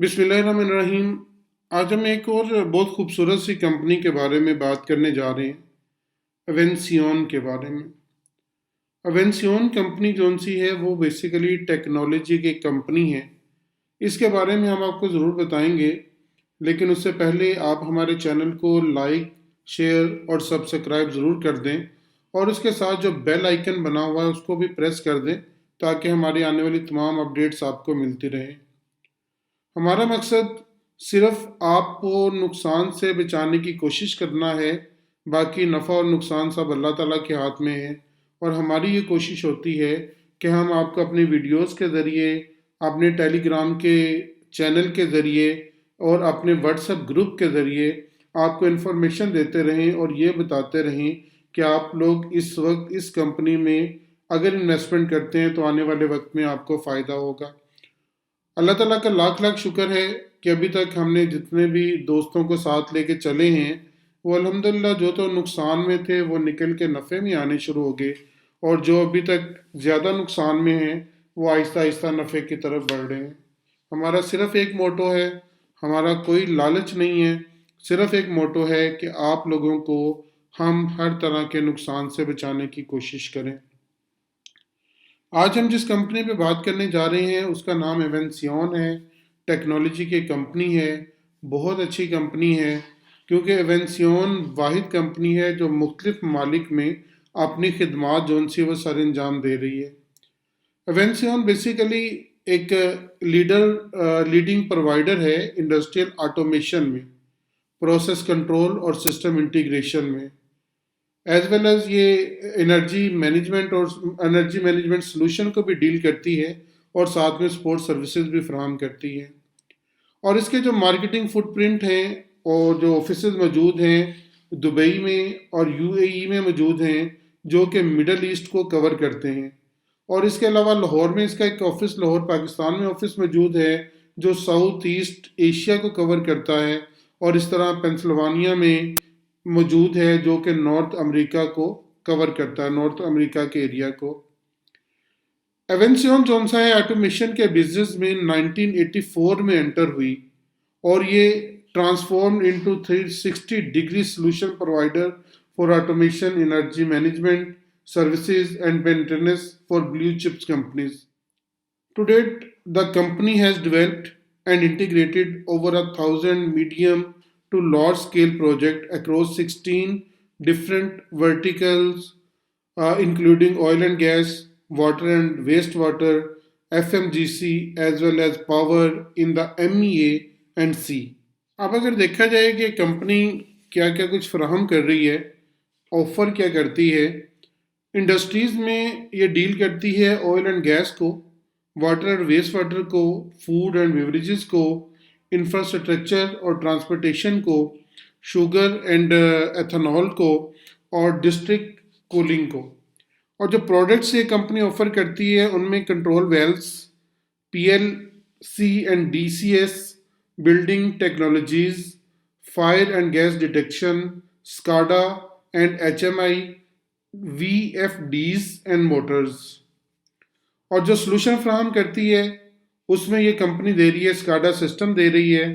बिस्मिल्लाहिर्रहमानिर्रहीम। आज हम एक और बहुत खूबसूरत सी कंपनी के बारे में बात करने जा रहे हैं, एवेंसियन के बारे में। एवेंसियन कंपनी जौन सी है वो बेसिकली टेक्नोलॉजी की कंपनी है। इसके बारे में हम आपको ज़रूर बताएंगे, लेकिन उससे पहले आप हमारे चैनल को लाइक, शेयर और सब्सक्राइब ज़रूर कर दें और उसके साथ जो बेल आइकन बना हुआ है उसको भी प्रेस कर दें ताकि हमारी आने वाली तमाम अपडेट्स आपको मिलती रहें। हमारा मकसद सिर्फ आपको नुकसान से बचाने की कोशिश करना है, बाकी नफ़ा और नुकसान सब अल्लाह ताला के हाथ में है। और हमारी ये कोशिश होती है कि हम आपको अपनी वीडियोस के ज़रिए, अपने टेलीग्राम के चैनल के ज़रिए और अपने व्हाट्सएप ग्रुप के ज़रिए आपको इन्फॉर्मेशन देते रहें और ये बताते रहें कि आप लोग इस वक्त इस कंपनी में अगर इन्वेस्टमेंट करते हैं तो आने वाले वक्त में आपको फ़ायदा होगा। अल्लाह ताला का लाख लाख शुक्र है कि अभी तक हमने जितने भी दोस्तों को साथ लेके चले हैं वो अल्हम्दुलिल्लाह जो तो नुकसान में थे वो निकल के नफ़े में आने शुरू हो गए, और जो अभी तक ज़्यादा नुकसान में हैं वो आहिस्ता आहिस्ता नफ़े की तरफ बढ़ रहे हैं। हमारा सिर्फ एक मोटो है, हमारा कोई लालच नहीं है, सिर्फ एक मोटो है कि आप लोगों को हम हर तरह के नुकसान से बचाने की कोशिश करें। आज हम जिस कंपनी पे बात करने जा रहे हैं उसका नाम एवेंसियन है। टेक्नोलॉजी की कंपनी है, बहुत अच्छी कंपनी है, क्योंकि एवेंसियन वाहिद कंपनी है जो मुख्तलिफ ममालिक में अपनी खिदमात जोन सी वो सर अंजाम दे रही है। एवेंसियन बेसिकली एक लीडिंग प्रोवाइडर है इंडस्ट्रियल ऑटोमेशन में, प्रोसेस कंट्रोल और सिस्टम इंटीग्रेशन में, एज वेल एज ये एनर्जी मैनेजमेंट सोल्यूशन को भी डील करती है और साथ में सपोर्ट सर्विसेज भी फ्राहम करती है। और इसके जो मार्केटिंग फुटप्रिंट हैं और जो ऑफिस मौजूद हैं दुबई में और यूएई में मौजूद हैं, जो कि मिडल ईस्ट को कवर करते हैं। और इसके अलावा लाहौर में इसका एक ऑफिस, लाहौर पाकिस्तान में ऑफिस मौजूद है जो साउथ ईस्ट एशिया को कवर करता है। और इस तरह पेंसिल्वानिया में मौजूद है जो कि नॉर्थ अमेरिका को कवर करता है, नॉर्थ अमेरिका के एरिया को। एवेंसियन जौन सा है ऑटोमेशन के बिजनेस में 1984 में एंटर हुई और ये transform into 360 degree solution provider for automation, energy management services and maintenance for blue chips companies. To date, the company has developed and integrated over 1,000 medium to large scale projects across 16 different verticals, including oil and gas, water and wastewater, FMGC, as well as power in the MEA and C. अब अगर देखा जाए कि company क्या क्या कुछ फराहम कर रही है, ऑफर क्या करती है, इंडस्ट्रीज़ में ये डील करती है ऑयल एंड गैस को, वाटर एंड वेस्ट वाटर को, फूड एंड बेवरेजेस को, इंफ्रास्ट्रक्चर और ट्रांसपोर्टेशन को, शुगर एंड एथेनॉल को और डिस्ट्रिक्ट कूलिंग को। और जो प्रोडक्ट्स ये कंपनी ऑफर करती है उनमें control valves, PLC and DCS, building technologies, fire and gas detection, SCADA and HMI, VFDs and motors. और जो सोल्यूशन फ्राहम करती है उसमें ये कंपनी दे रही है स्काडा सिस्टम दे रही है,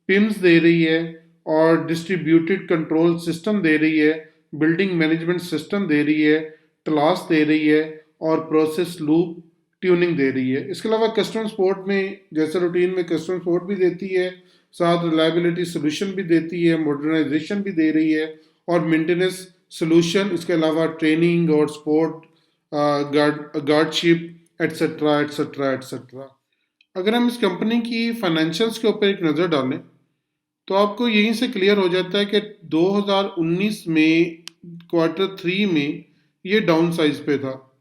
पिम्स दे रही है और डिस्ट्रीब्यूटेड कंट्रोल सिस्टम दे रही है, बिल्डिंग मैनेजमेंट सिस्टम दे रही है, क्लास दे रही है और प्रोसेस लूप ट्यूनिंग दे रही है। इसके अलावा कस्टमर सपोर्ट में जैसे रूटीन में कस्टमर सपोर्ट भी देती है, साथ रिलायबिलिटी सोल्यूशन भी देती है, मॉडर्नाइजेशन भी दे रही है और मेंटेनेंस सोल्यूशन, इसके अलावा ट्रेनिंग और स्पोर्ट, गार्डशिप एट्सट्रा एट्सट्रा एट्सट्रा। अगर हम इस कंपनी की फाइनेंशियल्स के ऊपर एक नज़र डालें तो आपको यहीं से क्लियर हो जाता है कि 2019 में Q3 में ये डाउन साइज पे था,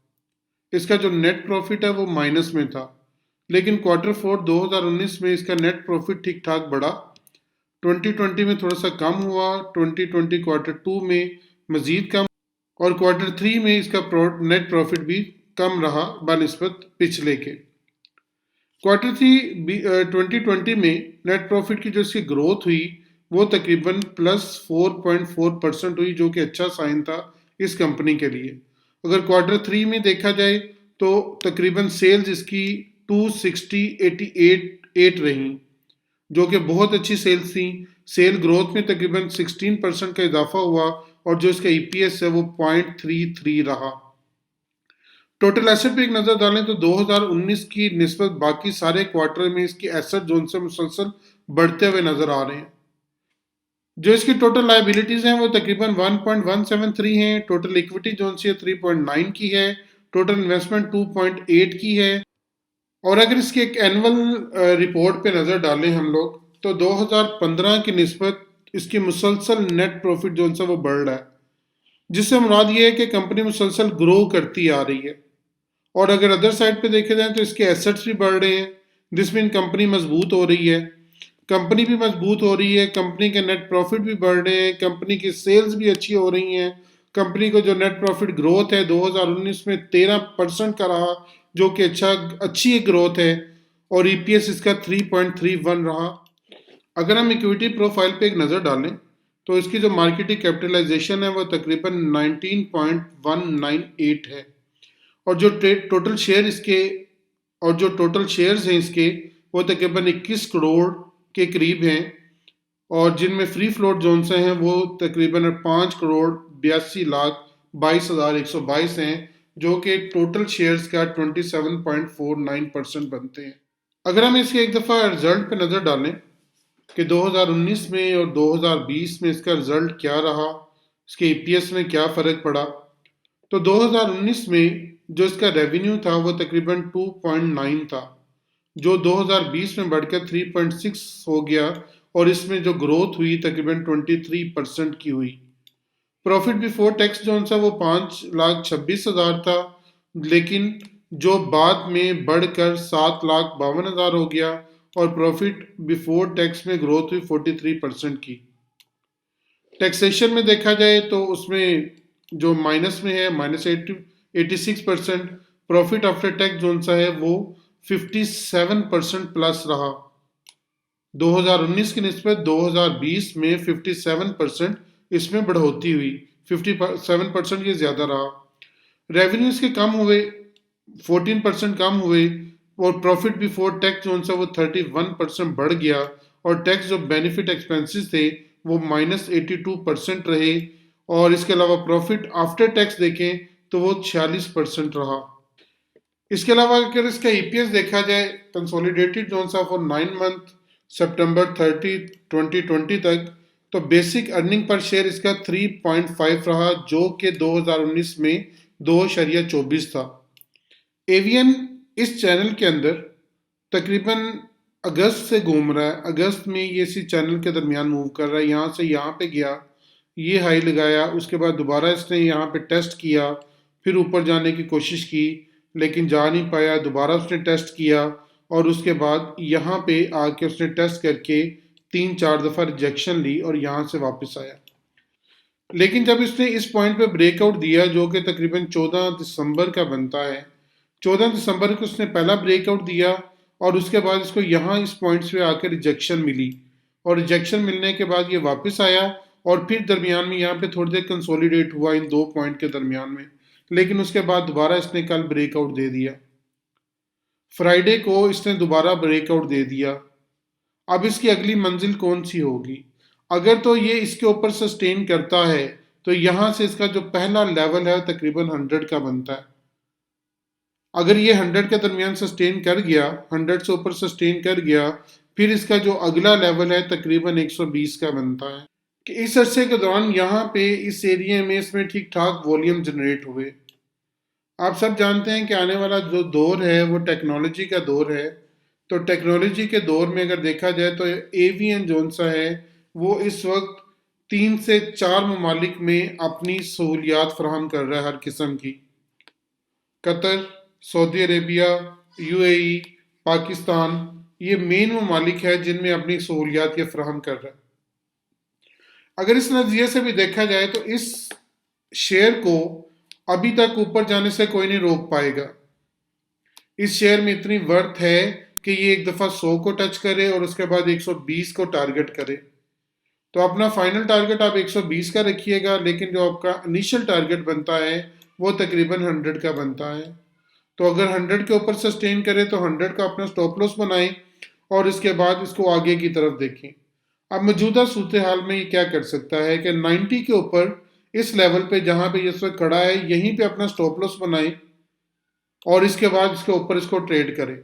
इसका जो नेट प्रॉफिट है वो माइनस में था, लेकिन Q4 2019 में इसका नेट प्रॉफिट ठीक ठाक बढ़ा। 2020 में थोड़ा सा कम हुआ, 2020 Q2 में मज़ीद कम और Q3 में इसका नेट प्रॉफिट भी कम रहा बनिस्बत पिछले के। Q3 2020 में नेट प्रॉफिट की जो इसकी ग्रोथ हुई वो तकरीबन +4.4% हुई, जो कि अच्छा साइन था इस कंपनी के लिए। अगर Q3 में देखा जाए तो तकरीबन सेल्स इसकी 260.88 रही जो कि बहुत अच्छी सेल्स थी। सेल ग्रोथ में तकरीबन 16% का इजाफा हुआ और जो इसका ईपीएस है वो 0.33 रहा। टोटल एसेट पे एक नज़र डालें तो 2019 की निस्बत बाकी सारे क्वार्टर में इसकी एसेट जोन से मुसलसल बढ़ते हुए नजर आ रहे हैं। जो इसकी टोटल लाइबिलिटीज हैं वो तकरीबन 1.173 हैं, टोटल इक्विटी जोन से 3.9 की है, टोटल इन्वेस्टमेंट 2.8 की है। और अगर इसकी एक एनुअल रिपोर्ट पे नज़र डालें हम लोग तो 2015 की निस्बत इसकी मुसलसल नेट प्रॉफिट जो है वो बढ़ रहा है, जिससे मुराद ये है कि कंपनी मुसलसल ग्रो करती आ रही है। और अगर अदर साइड पे देखे जाए तो इसके एसेट्स भी बढ़ रहे हैं, जिसमें कंपनी मजबूत हो रही है। कंपनी भी मजबूत हो रही है, कंपनी के नेट प्रॉफिट भी बढ़ रहे हैं, कंपनी की सेल्स भी अच्छी हो रही हैं। कंपनी को जो नेट प्रॉफिट ग्रोथ है 2019 में 13% का रहा, जो कि अच्छी ग्रोथ है। और ईपीएस इसका 3.31 रहा। अगर हम इक्विटी प्रोफाइल पे एक नज़र डालें तो इसकी जो मार्केट कैपिटलाइजेशन है वो तकरीबन 19.198 है। और जो टोटल शेयर इसके और जो टोटल शेयर्स हैं इसके वो तकरीबन 21 करोड़ के करीब हैं। और जिनमें फ्री फ्लोट जोन से हैं वो तकरीबन 5 करोड़ 82 लाख 22,122 हैं, जो कि टोटल शेयर्स का 27.49% बनते हैं। अगर हम इसके एक दफ़ा रिजल्ट पे नज़र डालें कि 2019 में और 2020 में इसका रिजल्ट क्या रहा, इसके ईपीएस में क्या फ़र्क पड़ा, तो 2019 में जो इसका रेवेन्यू था वो तकरीबन 2.9 था, जो 2020 में बढ़कर 3.6 हो गया और इसमें जो ग्रोथ हुई तकरीबन 23% की हुई। प्रॉफिट बिफोर टैक्स जो सा वो 5,26,000 था, लेकिन जो बाद में बढ़कर 7,52,000 हो गया और प्रॉफिट बिफोर टैक्स में ग्रोथ हुई 43% की। टैक्सेशन में देखा जाए तो उसमें जो माइनस में है -86%। प्रॉफिट आफ्टर टैक्स जोन सा है वो 57% प्लस रहा। 2019 की निस्बत 2020 में 57% इसमें बढ़ोतरी हुई, 57% ये ज़्यादा रहा। रेवेन्यूज के कम हुए, 14% कम हुए और प्रॉफिट बिफोर टैक्स जो सा वो 31% बढ़ गया और टैक्स जो बेनिफिट एक्सपेंसेस थे वो -82% रहे। और इसके अलावा प्रॉफिट आफ्टर टैक्स देखें तो वो 46% रहा। इसके अलावा अगर इसका ईपीएस देखा जाए कंसोलिडेटेड जोन सा फॉर 9 मंथ सितंबर 30 2020 तक, तो बेसिक अर्निंग पर शेयर इसका 3.5 रहा, जो कि 2019 में 2.24 था। एवीएन इस चैनल के अंदर तकरीबन अगस्त से घूम रहा है। अगस्त में ये इसी चैनल के दरमियान मूव कर रहा है, यहाँ से यहाँ पे गया, ये हाई लगाया, उसके बाद दोबारा इसने यहाँ पे टेस्ट किया, फिर ऊपर जाने की कोशिश की लेकिन जा नहीं पाया, दोबारा उसने टेस्ट किया और उसके बाद यहाँ पे आके उसने टेस्ट करके 3-4 दफ़ा रिजेक्शन ली और यहाँ से वापस आया। लेकिन जब इसने इस पॉइंट पे ब्रेकआउट दिया जो कि तकरीबन 14 दिसंबर का बनता है, 14 दिसंबर को उसने पहला ब्रेकआउट दिया और उसके बाद इसको यहाँ इस पॉइंट पे आकर रिजेक्शन मिली और रिजेक्शन मिलने के बाद ये वापस आया और फिर दरमियान में यहाँ पे थोड़ी देर कंसोलिडेट हुआ इन दो पॉइंट के दरमियान में, लेकिन उसके बाद दोबारा इसने कल ब्रेकआउट दे दिया। फ्राइडे को इसने दोबारा ब्रेकआउट दे दिया। अब इसकी अगली मंजिल कौन सी होगी? अगर तो ये इसके ऊपर सस्टेन करता है तो यहाँ से इसका जो पहला लेवल है तकरीबन 100 का बनता है। अगर ये 100 के दरमियान सस्टेन कर गया, 100 से ऊपर सस्टेन कर गया, फिर इसका जो अगला लेवल है तकरीबन 120 का बनता है। कि इस अरसे के दौरान यहाँ पे इस एरिया में इसमें ठीक ठाक वॉल्यूम जनरेट हुए। आप सब जानते हैं कि आने वाला जो दौर है वो टेक्नोलॉजी का दौर है। तो टेक्नोलॉजी के दौर में अगर देखा जाए तो एवीएन जोन सा है वो इस वक्त 3 से 4 ममालिक में अपनी सहूलियात फराहम कर रहा है हर किस्म की। Qatar, Saudi Arabia, UAE, Pakistan, ये मेन ममालिक है जिनमें अपनी सहूलियात ये फराहम कर रहा है। अगर इस नज़रिए से भी देखा जाए तो इस शेयर को अभी तक ऊपर जाने से कोई नहीं रोक पाएगा। इस शेयर में इतनी वर्थ है कि ये एक दफ़ा 100 को टच करे और उसके बाद 120 को टारगेट करे। तो अपना फाइनल टारगेट आप 120 का रखिएगा, लेकिन जो आपका इनिशियल टारगेट बनता है वो तकरीबन 100 का बनता है। तो अगर 100 के ऊपर सस्टेन करे तो 100 का अपना स्टॉप लॉस बनाएं और इसके बाद इसको आगे की तरफ देखें। अब मौजूदा सूरत हाल में ये क्या कर सकता है कि 90 के ऊपर इस लेवल पे जहां पे इस वक्त खड़ा है यहीं पे अपना स्टॉप लॉस बनाए और इसके बाद इसके ऊपर इसको ट्रेड करें।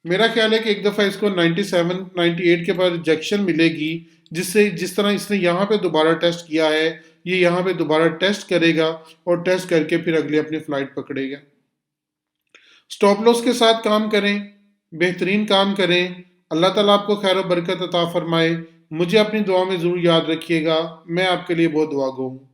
मेरा ख्याल है कि एक दफ़ा इसको 97 98 के बाद रिजेक्शन मिलेगी, जिससे जिस तरह इसने यहाँ पे दोबारा टेस्ट किया है ये यहाँ पे दोबारा टेस्ट करेगा और टेस्ट करके फिर अगली अपनी फ्लाइट पकड़ेगा। स्टॉप लॉस के साथ काम करें, बेहतरीन काम करें। अल्लाह ताला आपको खैर और बरकत अता फरमाए। मुझे अपनी दुआ में ज़रूर याद रखिएगा। मैं आपके लिए बहुत दुआ गो हूँ।